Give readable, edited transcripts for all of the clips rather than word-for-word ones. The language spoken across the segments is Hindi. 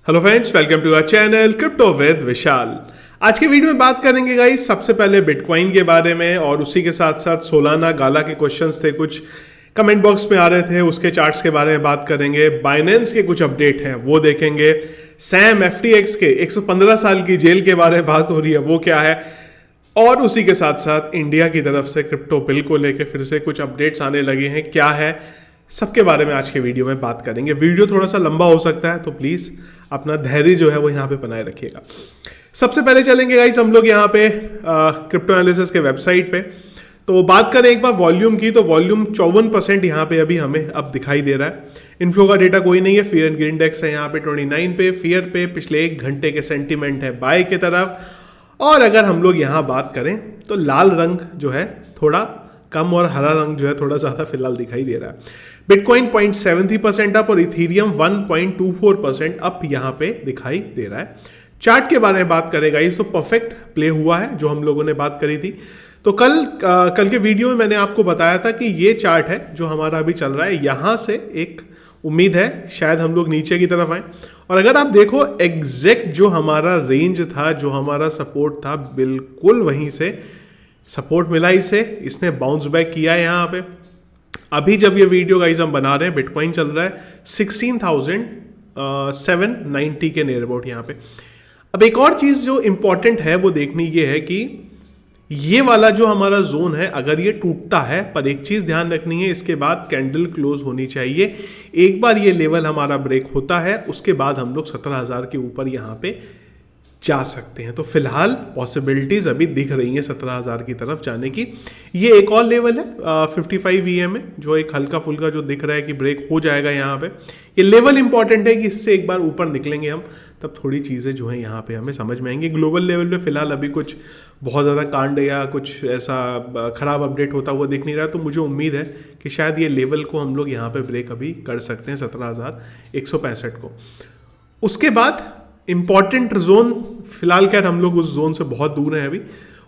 Hello friends, welcome to our channel crypto with Vishal. आज के वीडियो में बात करेंगे गाइस सबसे पहले बिटकॉइन के बारे में और उसी के साथ साथ सोलाना गाला के क्वेश्चंस थे, कुछ कमेंट बॉक्स में आ रहे थे, उसके चार्ट्स के बारे में बात करेंगे। बाइनेंस के कुछ अपडेट हैं वो देखेंगे। सैम FTX के 115 साल की जेल के बारे में बात हो रही है, वो क्या है। और उसी के साथ साथ इंडिया की तरफ से क्रिप्टो बिल को लेकर फिर से कुछ अपडेट्स आने लगे हैं, क्या है सबके बारे में आज के वीडियो में बात करेंगे। वीडियो थोड़ा सा लंबा हो सकता है तो प्लीज़ अपना धैर्य जो है वो यहाँ पे बनाए रखिएगा। सबसे पहले चलेंगे गाइस हम लोग यहाँ पे क्रिप्टो एनालिसिस के वेबसाइट पे। तो बात करें एक बार वॉल्यूम की, तो वॉल्यूम 54% यहाँ पे अभी हमें अब दिखाई दे रहा है। इन्फ्लो का डेटा कोई नहीं है। फियर एंड ग्रीन इंडेक्स है यहाँ पे 29 पे। फियर पे पिछले 1 घंटे के सेंटीमेंट है बाय की तरफ। और अगर हम लोग यहाँ बात करें तो लाल रंग जो है थोड़ा कम और हरा रंग जो है थोड़ा ज़्यादा फिलहाल दिखाई दे रहा है। बिटकॉइन 0.73% अप और इथीरियम 1.24% अप यहाँ पे दिखाई दे रहा है। चार्ट के बारे में बात करेगा इस तो परफेक्ट प्ले हुआ है जो हम लोगों ने बात करी थी। तो कल के वीडियो में मैंने आपको बताया था कि ये चार्ट है जो हमारा अभी चल रहा है। यहाँ से एक उम्मीद है शायद हम लोग नीचे की तरफ आए। और अगर आप देखो एग्जैक्ट जो हमारा रेंज था, जो हमारा सपोर्ट था, बिल्कुल वहीं से सपोर्ट मिला इसे। इसने बाउंस बैक किया है यहाँ पे। अभी जब ये वीडियो गाइस हम बना रहे हैं बिटकॉइन चल रहा है 16,790 के नियर अबाउट यहाँ पे। अब एक और चीज़ जो इंपॉर्टेंट है वो देखनी ये है कि ये वाला जो हमारा जोन है अगर ये टूटता है, पर एक चीज़ ध्यान रखनी है, इसके बाद कैंडल क्लोज होनी चाहिए। एक बार ये लेवल हमारा ब्रेक होता है उसके बाद हम लोग 17,000 के ऊपर यहाँ पे जा सकते हैं। तो फिलहाल पॉसिबिलिटीज अभी दिख रही हैं 17,000 की तरफ जाने की। ये एक और लेवल है 55 EMA जो एक हल्का फुल्का जो दिख रहा है कि ब्रेक हो जाएगा यहाँ पे। ये लेवल इंपॉर्टेंट है कि इससे एक बार ऊपर निकलेंगे हम तब थोड़ी चीज़ें जो है यहाँ पे हमें समझ में आएंगी। ग्लोबल लेवल पे फिलहाल अभी कुछ बहुत ज़्यादा कांड या कुछ ऐसा खराब अपडेट होता हुआ दिख नहीं रहा, तो मुझे उम्मीद है कि शायद ये लेवल को हम लोग यहाँ पे ब्रेक अभी कर सकते हैं 17,165 को। उसके बाद इंपॉर्टेंट जोन फिलहाल क्या हम लोग उस जोन से बहुत दूर हैं अभी।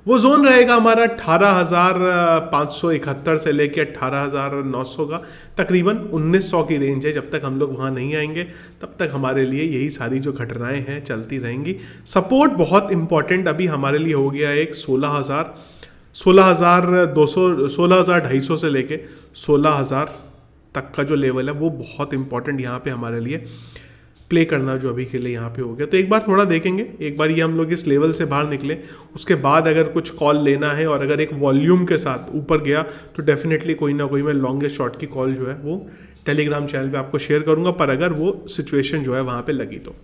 वो जोन रहेगा हमारा 18,571 से लेकर 18,900 का, तकरीबन 1,900 की रेंज है। जब तक हम लोग वहाँ नहीं आएंगे तब तक हमारे लिए यही सारी जो घटनाएं हैं चलती रहेंगी। सपोर्ट बहुत इंपॉर्टेंट अभी हमारे लिए हो गया एक 16,200 से लेके 16,000 तक का जो लेवल है वो बहुत इंपॉर्टेंट यहाँ पे हमारे लिए प्ले करना जो अभी के लिए यहाँ पे हो गया। तो एक बार थोड़ा देखेंगे, एक बार ये हम लोग इस लेवल से बाहर निकले उसके बाद अगर कुछ कॉल लेना है और अगर एक वॉल्यूम के साथ ऊपर गया तो डेफिनेटली कोई ना कोई मैं लॉन्गेस्ट शॉट की कॉल जो है वो टेलीग्राम चैनल पे आपको शेयर करूंगा, पर अगर वो सिचुएशन जो है वहाँ पे लगी तो।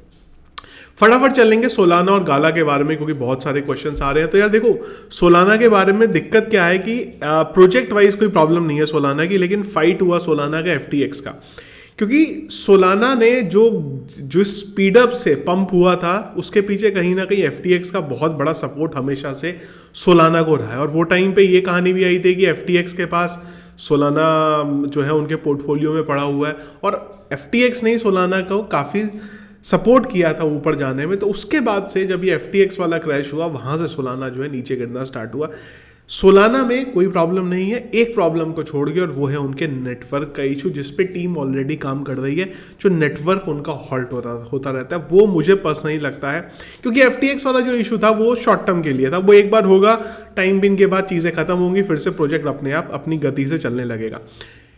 फटाफट चलेंगे सोलाना और गाला के बारे में क्योंकि बहुत सारे क्वेश्चंस आ रहे हैं। तो यार देखो सोलाना के बारे में दिक्कत क्या है कि प्रोजेक्ट वाइज कोई प्रॉब्लम नहीं है सोलाना की, लेकिन फाइट हुआ सोलाना का FTX का, क्योंकि सोलाना ने जो स्पीड अप से पंप हुआ था उसके पीछे कहीं ना कहीं FTX का बहुत बड़ा सपोर्ट हमेशा से सोलाना को रहा है। और वो टाइम पे ये कहानी भी आई थी कि FTX के पास सोलाना जो है उनके पोर्टफोलियो में पड़ा हुआ है और FTX ने सोलाना को काफ़ी सपोर्ट किया था ऊपर जाने में। तो उसके बाद से जब ये FTX वाला क्रैश हुआ वहाँ से सोलाना जो है नीचे गिरना स्टार्ट हुआ। सोलाना में कोई प्रॉब्लम नहीं है, एक प्रॉब्लम को छोड़ के, और वो है उनके नेटवर्क का इशू जिस पे टीम ऑलरेडी काम कर रही है। जो नेटवर्क उनका हॉल्ट होता रहता है वो मुझे पर्सनली लगता है, क्योंकि FTX वाला जो इशू था वो शॉर्ट टर्म के लिए था, वो एक बार होगा, टाइम बिन के बाद चीज़ें खत्म होंगी, फिर से प्रोजेक्ट अपने आप अपनी गति से चलने लगेगा।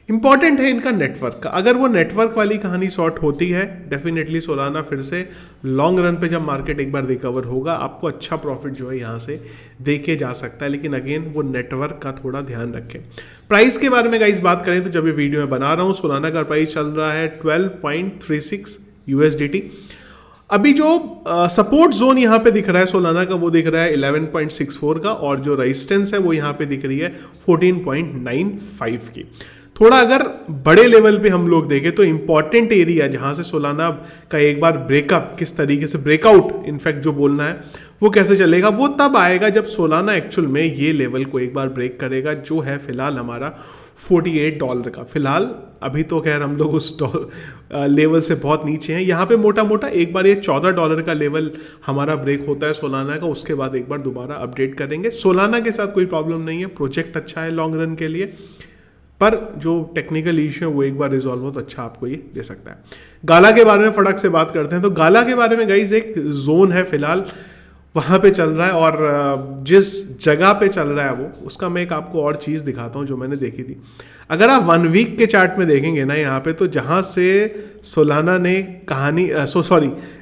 इंपॉर्टेंट है इनका नेटवर्क का, अगर वो नेटवर्क वाली कहानी सॉर्ट होती है डेफिनेटली सोलाना फिर से लॉन्ग रन पे जब मार्केट एक बार रिकवर होगा आपको अच्छा प्रॉफिट जो है यहाँ से देके जा सकता है। लेकिन अगेन वो नेटवर्क का थोड़ा ध्यान रखें। प्राइस के बारे में गाइस बात करें तो जब ये वीडियो में बना रहा हूँ सोलाना का प्राइस चल रहा है 12.36 USDT। अभी जो सपोर्ट जोन यहाँ पे दिख रहा है सोलाना का वो दिख रहा है 11.64 का, और जो रेजिस्टेंस है वो यहाँ पे दिख रही है 14.95 की। थोड़ा अगर बड़े लेवल पे हम लोग देखें तो इंपॉर्टेंट एरिया जहां से सोलाना का एक बार ब्रेकअप, किस तरीके से ब्रेकआउट इनफैक्ट जो बोलना है वो कैसे चलेगा, वो तब आएगा जब सोलाना एक्चुअल में ये लेवल को एक बार ब्रेक करेगा जो है फिलहाल हमारा $48 का। फिलहाल अभी तो खैर हम लोग उस लेवल से बहुत नीचे हैं। यहाँ पे मोटा मोटा एक बार ये $14 का लेवल हमारा ब्रेक होता है सोलाना का, उसके बाद एक बार दोबारा अपडेट करेंगे। सोलाना के साथ कोई प्रॉब्लम नहीं है, प्रोजेक्ट अच्छा है लॉन्ग रन के लिए। पर जो टेक्निकल इशू है वो एक बार रिजॉल्व हो तो अच्छा आपको ये दे सकता है। गाला के बारे में फटाक से बात करते हैं। तो गाला के बारे में गाइज एक जोन है फिलहाल वहाँ पे चल रहा है, और जिस जगह पे चल रहा है वो, उसका मैं एक आपको और चीज़ दिखाता हूँ जो मैंने देखी थी। अगर आप 1 वीक के चार्ट में देखेंगे ना यहाँ पे, तो जहाँ से सोलाना ने कहानी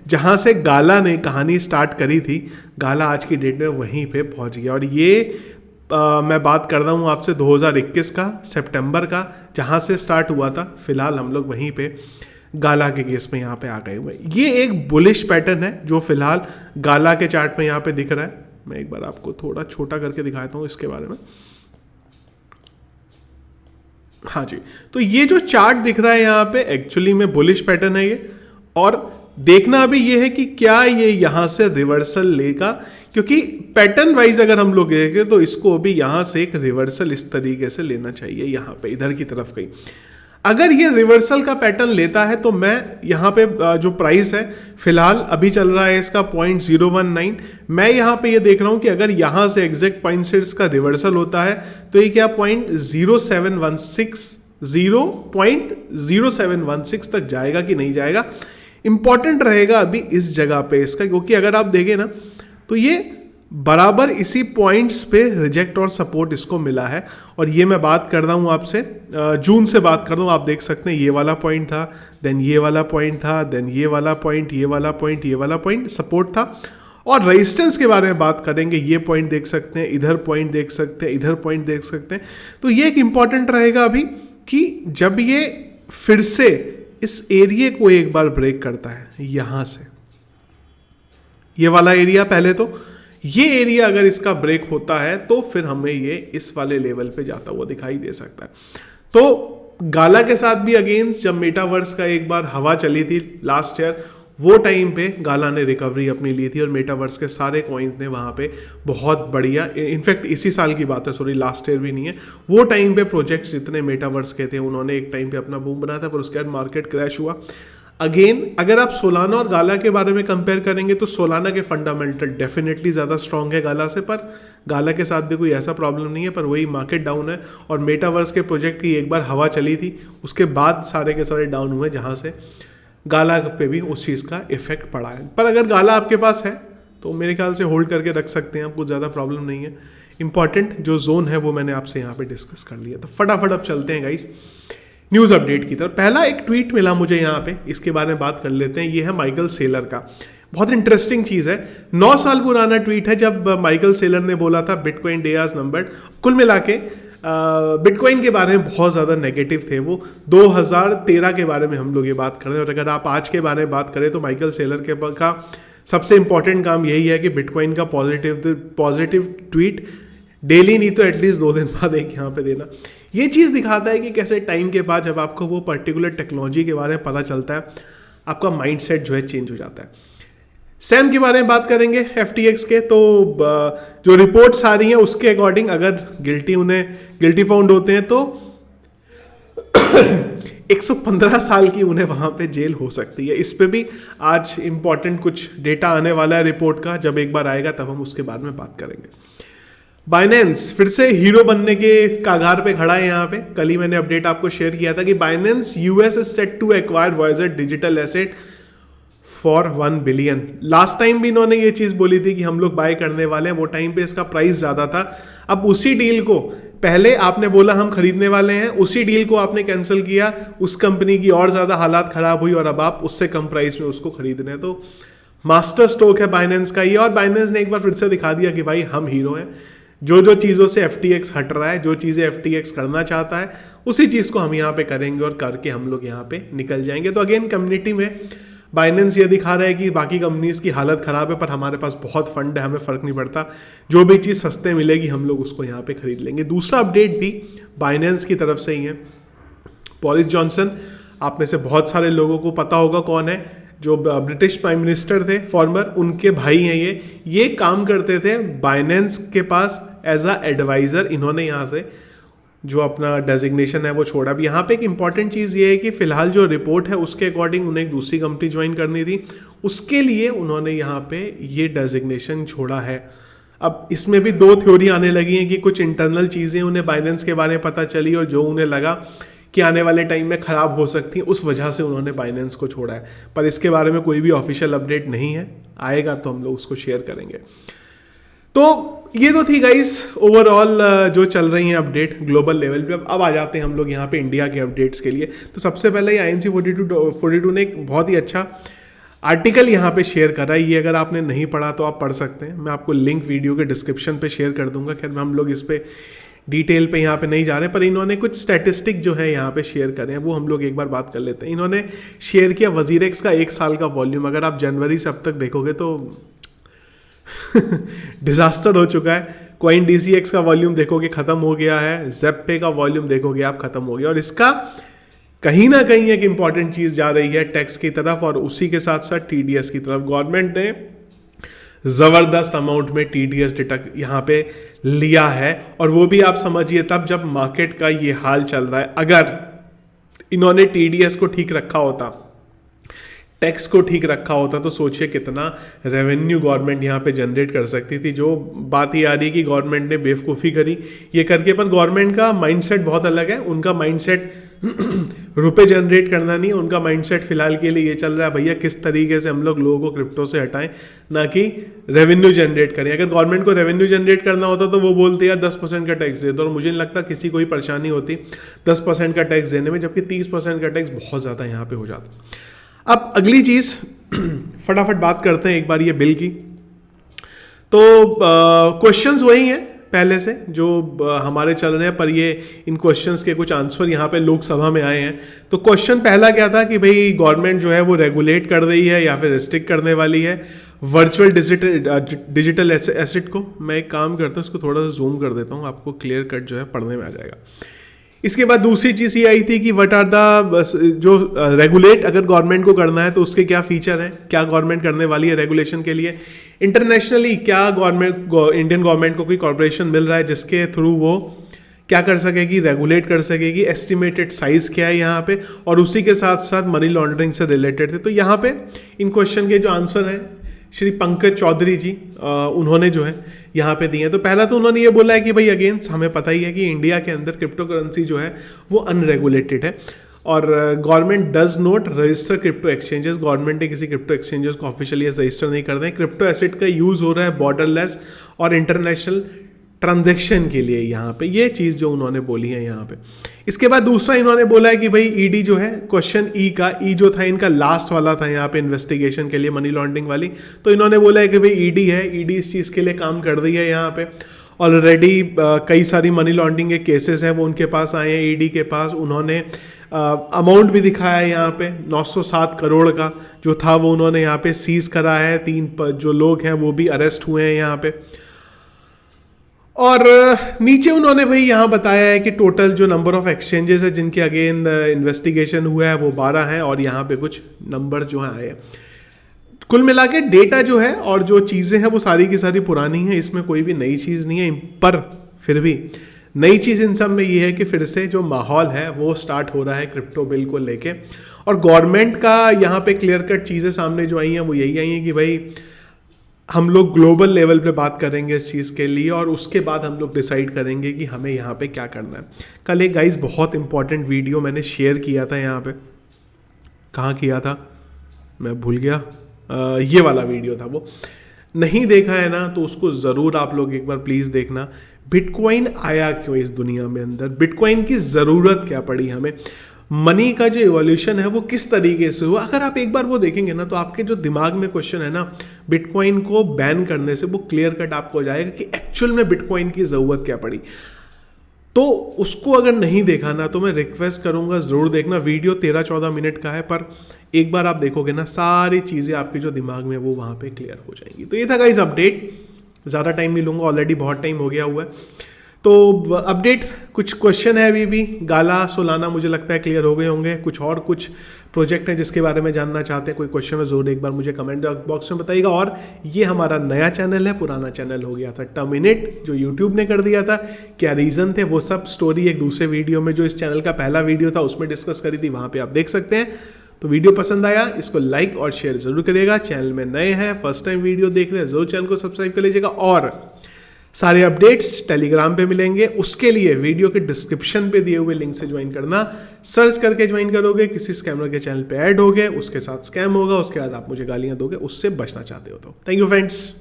जहाँ से गाला ने कहानी स्टार्ट करी थी, गाला आज की डेट में वहीं पे पहुँच गया। और ये मैं बात कर रहा हूँ आपसे 2021 का सितंबर का, जहाँ से स्टार्ट हुआ था। फिलहाल हम लोग वहीं पे गाला के केस में यहाँ पे आ गए हुए। ये एक बुलिश पैटर्न है जो फिलहाल गाला के चार्ट में यहाँ पे दिख रहा है। मैं एक बार आपको थोड़ा छोटा करके दिखाता हूँ इसके बारे में। हाँ जी, तो ये जो चार्ट दिख रहा है यहाँ पे एक्चुअली में बुलिश पैटर्न है ये, और देखना अभी ये है कि क्या ये यहाँ से रिवर्सल लेगा, क्योंकि पैटर्न वाइज अगर हम लोग देखें तो इसको अभी यहाँ से एक रिवर्सल इस तरीके से लेना चाहिए, यहाँ पे इधर की तरफ कहीं। अगर ये रिवर्सल का पैटर्न लेता है तो मैं यहाँ पे जो प्राइस है फिलहाल अभी चल रहा है इसका 0.019, मैं यहाँ पे ये देख रहा हूँ कि अगर यहाँ से एग्जैक्ट पॉइंट से इसका रिवर्सल होता है तो ये क्या 0.0716 तक जाएगा कि नहीं जाएगा। इंपॉर्टेंट रहेगा अभी इस जगह पे इसका, क्योंकि अगर आप देखें ना तो ये बराबर इसी पॉइंट्स पे रिजेक्ट और सपोर्ट इसको मिला है। और ये मैं बात कर रहा हूँ आपसे जून से बात कर रहा हूँ, आप देख सकते हैं ये वाला पॉइंट था, देन ये वाला पॉइंट था, देन ये वाला पॉइंट, ये वाला पॉइंट, ये वाला पॉइंट सपोर्ट था। और रेजिस्टेंस के बारे में बात करेंगे, ये पॉइंट देख सकते हैं, इधर पॉइंट देख सकते हैं, इधर पॉइंट देख सकते हैं। तो ये एक इंपॉर्टेंट रहेगा अभी कि जब ये फिर से इस एरिया को एक बार ब्रेक करता है यहाँ से, ये वाला एरिया, पहले तो ये एरिया अगर इसका ब्रेक होता है तो फिर हमें ये इस वाले लेवल पे जाता हुआ दिखाई दे सकता है। तो गाला के साथ भी अगेंस्ट जब मेटावर्स का एक बार हवा चली थी लास्ट ईयर, वो टाइम पे गाला ने रिकवरी अपनी ली थी और मेटावर्स के सारे कॉइन्स ने वहाँ पे बहुत बढ़िया, इनफैक्ट इसी साल की बात है, सॉरी लास्ट ईयर भी नहीं है, वो टाइम पे प्रोजेक्ट्स जितने मेटावर्स के थे उन्होंने एक टाइम पे अपना बूम बनाया था, पर उसके बाद मार्केट क्रैश हुआ। अगेन अगर आप सोलाना और गाला के बारे में कंपेयर करेंगे तो सोलाना के फंडामेंटल डेफिनेटली ज़्यादा स्ट्रांग है गाला से, पर गाला के साथ भी कोई ऐसा प्रॉब्लम नहीं है, पर वही मार्केट डाउन है। और मेटावर्स के प्रोजेक्ट की एक बार हवा चली थी, उसके बाद सारे के सारे डाउन हुए, जहाँ से गाला पे भी उस चीज़ का इफेक्ट पड़ा है। पर अगर गाला आपके पास है तो मेरे ख्याल से होल्ड करके रख सकते हैं, आपको ज़्यादा प्रॉब्लम नहीं है। इंपॉर्टेंट जो जोन है वो मैंने आपसे यहाँ पे डिस्कस कर लिया। तो फटाफट अब चलते हैं गाइस न्यूज़ अपडेट की तरफ। पहला एक ट्वीट मिला मुझे यहाँ पे, इसके बारे में बात कर लेते हैं। ये है माइकल सेलर का, बहुत इंटरेस्टिंग चीज़ है। 9 साल पुराना ट्वीट है जब माइकल सेलर ने बोला था बिटकॉइन डे आज नंबर्ड। कुल मिला के बिटकॉइन के बारे में बहुत ज़्यादा नेगेटिव थे वो। 2013 के बारे में हम लोग ये बात कर रहे हैं, और अगर आप आज के बारे में बात करें तो माइकल सेलर का सबसे इंपॉर्टेंट काम यही है कि बिटकॉइन का पॉजिटिव ट्वीट डेली नहीं तो एटलीस्ट 2 दिन बाद एक यहाँ पे देना। ये चीज़ दिखाता है कि कैसे टाइम के बाद जब आपको वो पर्टिकुलर टेक्नोलॉजी के बारे में पता चलता है, आपका माइंडसेट जो है चेंज हो जाता है। सैम के बारे में बात करेंगे FTX के, तो जो रिपोर्ट्स आ रही हैं उसके अकॉर्डिंग अगर गिल्टी फाउंड होते हैं तो 115 साल की उन्हें वहाँ पे जेल हो सकती है। इस पे भी आज इंपॉर्टेंट कुछ डेटा आने वाला है रिपोर्ट का, जब एक बार आएगा तब हम उसके बारे में बात करेंगे। बाइनेंस फिर से हीरो बनने के कागार पे खड़ा है यहाँ पे। कल ही मैंने अपडेट आपको शेयर किया था कि Binance US is set to acquire Voyager Digital asset for 1 billion. Last time भी इन्होंने ये चीज़ बोली थी कि हम लोग बाय करने वाले हैं, वो टाइम पे इसका प्राइस ज़्यादा था। अब उसी डील को पहले आपने बोला हम खरीदने वाले हैं, उसी डील को आपने कैंसिल किया, उस कंपनी की और ज़्यादा हालात ख़राब हुई और अब आप उससे कम प्राइस में उसको खरीद रहे हैं। तो मास्टर स्ट्रोक है बाइनेंस का ये, और बाइनेंस ने एक बार फिर से दिखा दिया कि भाई हम हीरो हैं। जो चीज़ों से FTX हट रहा है, जो चीज़ें FTX करना चाहता है, उसी चीज़ को हम यहाँ पे करेंगे और करके हम लोग यहाँ पे निकल जाएंगे। तो अगेन कम्युनिटी में बाइनेंस ये दिखा रहा है कि बाकी कंपनीज की हालत ख़राब है, पर हमारे पास बहुत फंड है, हमें फ़र्क नहीं पड़ता, जो भी चीज़ सस्ते मिलेगी हम लोग उसको यहाँ पे खरीद लेंगे। दूसरा अपडेट भी बाइनेंस की तरफ से ही है। बोरिस जॉनसन, आप में से बहुत सारे लोगों को पता होगा कौन है, जो ब्रिटिश प्राइम मिनिस्टर थे फॉर्मर, उनके भाई हैं ये काम करते थे बाइनेंस के पास एज अ एडवाइज़र। इन्होंने यहाँ से जो अपना डेजिग्नेशन है वो छोड़ा। अब यहाँ पे एक इंपॉर्टेंट चीज़ ये है कि फ़िलहाल जो रिपोर्ट है उसके अकॉर्डिंग उन्हें एक दूसरी कंपनी ज्वाइन करनी थी, उसके लिए उन्होंने यहाँ पे ये डेजिग्नेशन छोड़ा है। अब इसमें भी दो थ्योरी आने लगी हैं कि कुछ इंटरनल चीज़ें उन्हें बाइनेंस के बारे में पता चली और जो उन्हें लगा कि आने वाले टाइम में ख़राब हो सकती हैं, उस वजह से उन्होंने बाइनेंस को छोड़ा है। पर इसके बारे में कोई भी ऑफिशियल अपडेट नहीं है, आएगा तो हम लोग उसको शेयर करेंगे। तो ये तो थी गाइस ओवरऑल जो चल रही हैं अपडेट ग्लोबल लेवल पे। अब आ जाते हैं हम लोग यहाँ पे इंडिया के अपडेट्स के लिए। तो सबसे पहले ये INC 42 ने एक बहुत ही अच्छा आर्टिकल यहाँ पे शेयर करा है। ये अगर आपने नहीं पढ़ा तो आप पढ़ सकते हैं, मैं आपको लिंक वीडियो के डिस्क्रिप्शन पे शेयर कर दूंगा। खैर हम लोग इस पे डिटेल पे यहाँ पे नहीं जा रहे, पर इन्होंने कुछ स्टैटिस्टिक जो है यहाँ पे शेयर करे हैं, वो हम लोग एक बार बात कर लेते हैं। इन्होंने शेयर किया वजीरेक्स का 1 साल का वॉल्यूम। अगर आप जनवरी से अब तक देखोगे तो डिजास्टर हो चुका है। कॉइन DCX का वॉल्यूम देखोगे खत्म हो गया है, ज़ेप्पे का वॉल्यूम देखोगे आप खत्म हो गया। और इसका कहीं ना कहीं एक इंपॉर्टेंट चीज जा रही है टैक्स की तरफ, और उसी के साथ साथ TDS की तरफ। गवर्नमेंट ने जबरदस्त अमाउंट में TDS डिडक्ट यहाँ पे लिया है, और वो भी आप समझिए तब जब मार्केट का ये हाल चल रहा है। अगर इन्होंने TDS को ठीक रखा होता, टैक्स को ठीक रखा होता, तो सोचिए कितना रेवेन्यू गवर्नमेंट यहाँ पे जनरेट कर सकती थी। जो बात ये आ रही है कि गवर्नमेंट ने बेवकूफ़ी करी ये करके, पर गवर्नमेंट का माइंडसेट बहुत अलग है। उनका माइंडसेट रुपए जनरेट करना नहीं है, उनका माइंडसेट फिलहाल के लिए ये चल रहा है भैया किस तरीके से हम लोग लोगों को क्रिप्टो से हटाएं, ना कि रेवेन्यू जनरेट करें। अगर गवर्नमेंट को रेवेन्यू जनरेट करना होता तो वो बोलते यार 10% का टैक्स दे दो, और मुझे नहीं लगता किसी को ही परेशानी होती 10% का टैक्स देने में, जबकि 30% का टैक्स बहुत ज़्यादा यहाँ पे हो जाता। अब अगली चीज़ फटाफट बात करते हैं एक बार ये बिल की। तो क्वेश्चंस वही हैं पहले से जो हमारे चल रहे हैं, पर ये इन क्वेश्चंस के कुछ आंसर यहाँ पे लोकसभा में आए हैं। तो क्वेश्चन पहला क्या था कि भाई गवर्नमेंट जो है वो रेगुलेट कर रही है या फिर रिस्ट्रिक्ट करने वाली है वर्चुअल डिजिटल एसेट को। मैं एक काम करता हूँ, इसको थोड़ा सा जूम कर देता हूँ, आपको क्लियर कट जो है पढ़ने में आ जाएगा। इसके बाद दूसरी चीज़ ये आई थी कि व्हाट आर द जो रेगुलेट अगर गवर्नमेंट को करना है तो उसके क्या फीचर हैं, क्या गवर्नमेंट करने वाली है रेगुलेशन के लिए। इंटरनेशनली क्या गवर्नमेंट इंडियन गवर्नमेंट को कोई कॉर्पोरेशन मिल रहा है जिसके थ्रू वो क्या कर सकेगी, रेगुलेट कर सकेगी। एस्टिमेटेड साइज क्या है यहाँ पे, और उसी के साथ साथ मनी लॉन्ड्रिंग से रिलेटेड थे। तो यहाँ पे इन क्वेश्चन के जो आंसर हैं श्री पंकज चौधरी जी उन्होंने जो है यहाँ पे दिए हैं। तो पहला तो उन्होंने ये बोला है कि भाई अगेन हमें पता ही है कि इंडिया के अंदर क्रिप्टो करेंसी जो है वो अनरेगुलेटेड है, और government does not register crypto exchanges. Government ने किसी क्रिप्टो एक्सचेंजेस को ऑफिशियली रजिस्टर नहीं कर रहे हैं। क्रिप्टो एसेट का यूज़ हो रहा है बॉर्डरलेस और इंटरनेशनल ट्रांजैक्शन के लिए, यहाँ पे ये चीज़ जो उन्होंने बोली है यहाँ पे। इसके बाद दूसरा इन्होंने बोला है कि भाई ईडी जो है क्वेश्चन ई का, ई जो था इनका लास्ट वाला था यहाँ पे इन्वेस्टिगेशन के लिए मनी लॉन्ड्रिंग वाली। तो इन्होंने बोला है कि भाई ईडी है, ईडी इस चीज़ के लिए काम कर रही है यहाँ पे। ऑलरेडी कई सारी मनी लॉन्ड्रिंग के केसेस हैं वो उनके पास आए हैं ईडी के पास। उन्होंने अमाउंट भी दिखाया है यहाँ पे 907 करोड़ का जो था वो उन्होंने यहाँ पे सीज करा है। 3 जो लोग हैं वो भी अरेस्ट हुए हैं यहाँ पे। और नीचे उन्होंने भाई यहाँ बताया है कि टोटल जो नंबर ऑफ एक्सचेंजेस है जिनके अगेन इन्वेस्टिगेशन हुआ है वो 12 हैं, और यहाँ पे कुछ नंबर जो है आए हैं। कुल मिला के डेटा जो है और जो चीज़ें हैं वो सारी की सारी पुरानी हैं, इसमें कोई भी नई चीज़ नहीं है। पर फिर भी नई चीज़ इन सब में ये है कि फिर से जो माहौल है वो स्टार्ट हो रहा है क्रिप्टो बिल को लेके, और गवर्नमेंट का यहाँ पे क्लियर कट चीज़ें सामने जो आई हैं वो यही आई हैं कि भाई हम लोग ग्लोबल लेवल पे बात करेंगे इस चीज़ के लिए, और उसके बाद हम लोग डिसाइड करेंगे कि हमें यहाँ पे क्या करना है। कल एक गाइस बहुत इंपॉर्टेंट वीडियो मैंने शेयर किया था यहाँ पे, कहाँ किया था मैं भूल गया, ये वाला वीडियो था। वो नहीं देखा है ना तो उसको ज़रूर आप लोग एक बार प्लीज़ देखना। बिटकॉइन आया क्यों इस दुनिया में अंदर, बिटकॉइन की ज़रूरत क्या पड़ी हमें, मनी का जो इवोल्यूशन है वो किस तरीके से हुआ। अगर आप एक बार वो देखेंगे ना तो आपके जो दिमाग में क्वेश्चन है ना बिटकॉइन को बैन करने से वो क्लियर कट आपको हो जाएगा कि एक्चुअल में बिटकॉइन की ज़रूरत क्या पड़ी। तो उसको अगर नहीं देखा ना तो मैं रिक्वेस्ट करूंगा ज़रूर देखना। वीडियो 13-14 मिनट का है, पर एक बार आप देखोगे ना सारी चीज़ें आपके जो दिमाग में वो वहाँ पे क्लियर हो जाएंगी। तो ये था गाइस अपडेट, ज़्यादा टाइम नहीं लूँगा, ऑलरेडी बहुत टाइम हो गया हुआ है। तो अपडेट कुछ क्वेश्चन है अभी भी, गाला सोलाना मुझे लगता है क्लियर हो गए होंगे। कुछ प्रोजेक्ट हैं जिसके बारे में जानना चाहते हैं, कोई क्वेश्चन है ज़रूर एक बार मुझे कमेंट बॉक्स में बताइएगा। और ये हमारा नया चैनल है, पुराना चैनल हो गया था टर्मिनेट जो यूट्यूब ने कर दिया था। क्या रीज़न थे वो सब स्टोरी एक दूसरे वीडियो में जो इस चैनल का पहला वीडियो था उसमें डिस्कस करी थी, वहाँ पर आप देख सकते हैं। तो वीडियो पसंद आया इसको लाइक और शेयर ज़रूर करिएगा। चैनल में नए हैं, फर्स्ट टाइम वीडियो देख रहे हैं, ज़रूर चैनल को सब्सक्राइब कर लीजिएगा। और सारे अपडेट्स टेलीग्राम पे मिलेंगे। उसके लिए वीडियो के डिस्क्रिप्शन पे दिए हुए लिंक से ज्वाइन करना। सर्च करके ज्वाइन करोगे, किसी स्कैमर के चैनल पे ऐड होगे, उसके साथ स्कैम होगा, उसके बाद आप मुझे गालियां दोगे, उससे बचना चाहते हो तो। Thank you friends.